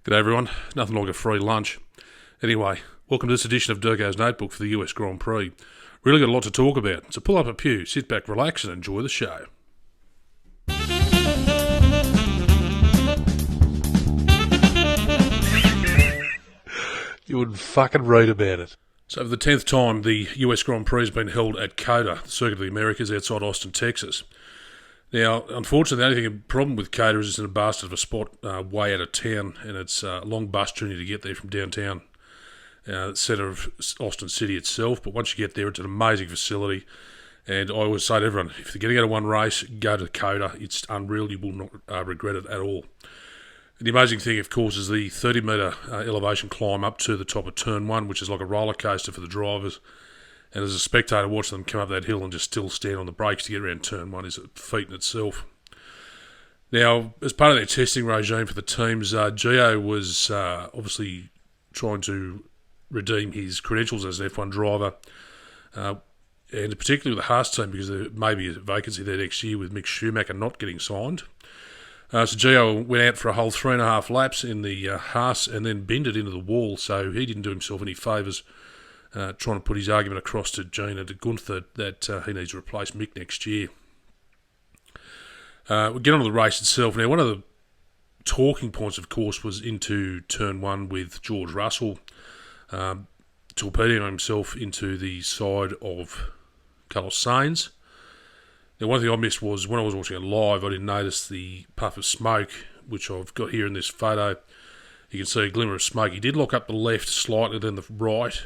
G'day everyone, nothing like a free lunch. Anyway, welcome to this edition of DURKO's Notebook for the US Grand Prix. Really got a lot to talk about, so pull up a pew, sit back, relax and enjoy the show. You wouldn't fucking read about it. So for the 10th time, the US Grand Prix has been held at COTA, the Circuit of the Americas outside Austin, Texas. Now, unfortunately, the only problem with COTA is it's in a bastard of a spot way out of town, and it's a long bus journey to get there from downtown, the centre of Austin City itself. But once you get there, it's an amazing facility. And I always say to everyone, if you're going to go to one race, go to COTA. It's unreal. You will not regret it at all. And the amazing thing, of course, is the 30-metre elevation climb up to the top of Turn 1, which is like a roller coaster for the drivers. And as a spectator, watching them come up that hill and just still stand on the brakes to get around Turn 1 is a feat in itself. Now, as part of their testing regime for the teams, Gio was obviously trying to redeem his credentials as an F1 driver, and particularly with the Haas team, because there may be a vacancy there next year with Mick Schumacher not getting signed. So Gio went out for a whole 3.5 laps in the Haas and then binned it into the wall, so he didn't do himself any favours trying to put his argument across to Gene and to Gunther that he needs to replace Mick next year. We'll get on to the race itself. Now, one of the talking points, of course, was into Turn 1 with George Russell torpedoing himself into the side of Carlos Sainz. Now, one thing I missed was when I was watching it live, I didn't notice the puff of smoke, which I've got here in this photo. You can see a glimmer of smoke. He did lock up the left slightly, then the right,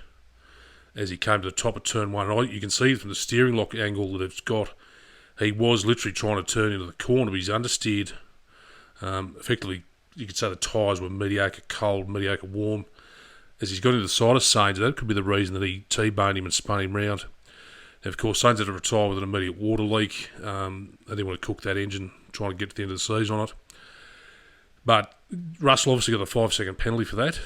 as he came to the top of Turn 1. And you can see from the steering lock angle that it's got, he was literally trying to turn into the corner, but he's understeered. Effectively, you could say the tyres were mediocre cold, mediocre warm. As he's got into the side of Sainz, that could be the reason that he T-boned him and spun him round. And of course, Sainz had to retire with an immediate water leak. They didn't want to cook that engine, trying to get to the end of the season on it. But Russell obviously got a 5-second penalty for that.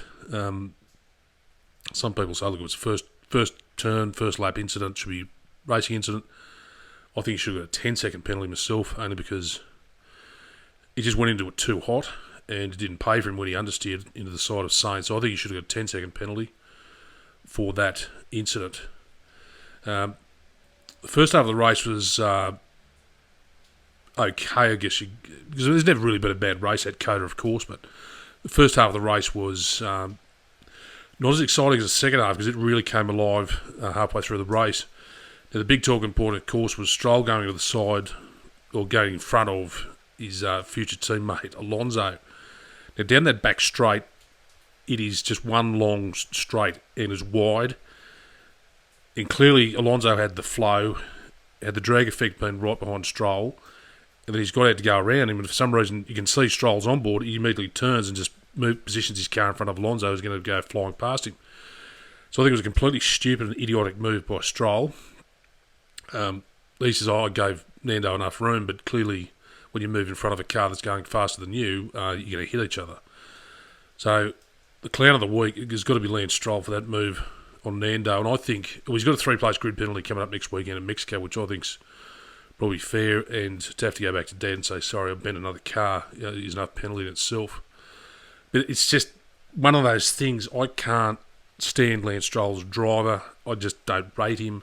Some people say, look, it was the first turn, first lap incident, should be a racing incident. I think he should have got a 10-second penalty myself, only because he just went into it too hot and it didn't pay for him when he understeered into the side of Sainz. So I think he should have got a 10-second penalty for that incident. The first half of the race was okay, I guess, because there's never really been a bad race at COTA, of course, but the first half of the race was not as exciting as the second half, because it really came alive halfway through the race. Now, the big talking point, of course, was Stroll going to the side, or going in front of his future teammate, Alonso. Now, down that back straight, it is just one long straight and is wide. And clearly, Alonso had the flow, had the drag effect being right behind Stroll, and then he's got out to go around him, and for some reason, you can see Stroll's on board, he immediately turns and just positions his car in front of Alonso, who's going to go flying past him. So I think it was a completely stupid and idiotic move by Stroll. He says, I gave Nando enough room, but clearly when you move in front of a car that's going faster than you, you're going to hit each other. So the clown of the week has got to be Lance Stroll for that move on Nando, and I think he's got a 3-place grid penalty coming up next weekend in Mexico, which I think's probably fair, and to have to go back to Dad and say, sorry, I've bent another car, is enough penalty in itself. But it's just one of those things. I can't stand Lance Stroll as a driver. I just don't rate him.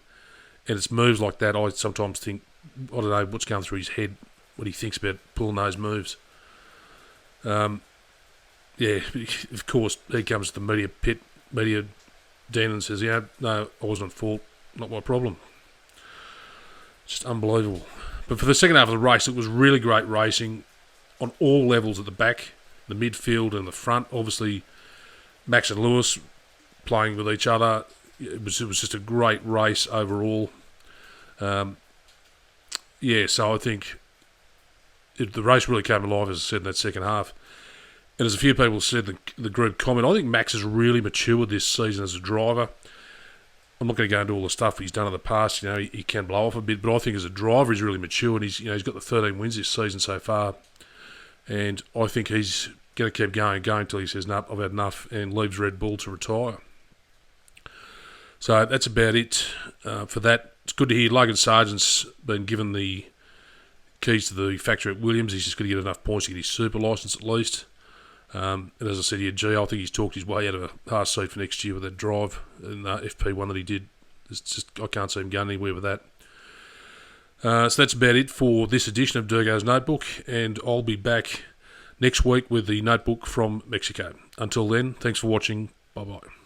And it's moves like that, I sometimes think, I don't know what's going through his head when he thinks about pulling those moves. Yeah, of course, he comes to the media den and says, no, I wasn't at fault, not my problem. Just unbelievable. But for the second half of the race, it was really great racing on all levels at the back, the midfield and the front. Obviously, Max and Lewis playing with each other. It was just a great race overall. So I think the race really came alive, as I said, in that second half. And as a few people said in the group comment, I think Max has really matured this season as a driver. I'm not going to go into all the stuff he's done in the past. He can blow off a bit, but I think as a driver he's really matured. He's got the 13 wins this season so far, and I think he's going to keep going until he says, "Nope, I've had enough," and leaves Red Bull to retire. So that's about it for that. It's good to hear Logan Sargent's been given the keys to the factory at Williams. He's just got to get enough points to get his super licence at least. And as I said, yeah, G, I think he's talked his way out of a hard seat for next year with that drive in FP1 that he did. It's just, I can't see him going anywhere with that. So that's about it for this edition of DURKO's Notebook, and I'll be back next week with the notebook from Mexico. Until then, thanks for watching. Bye-bye.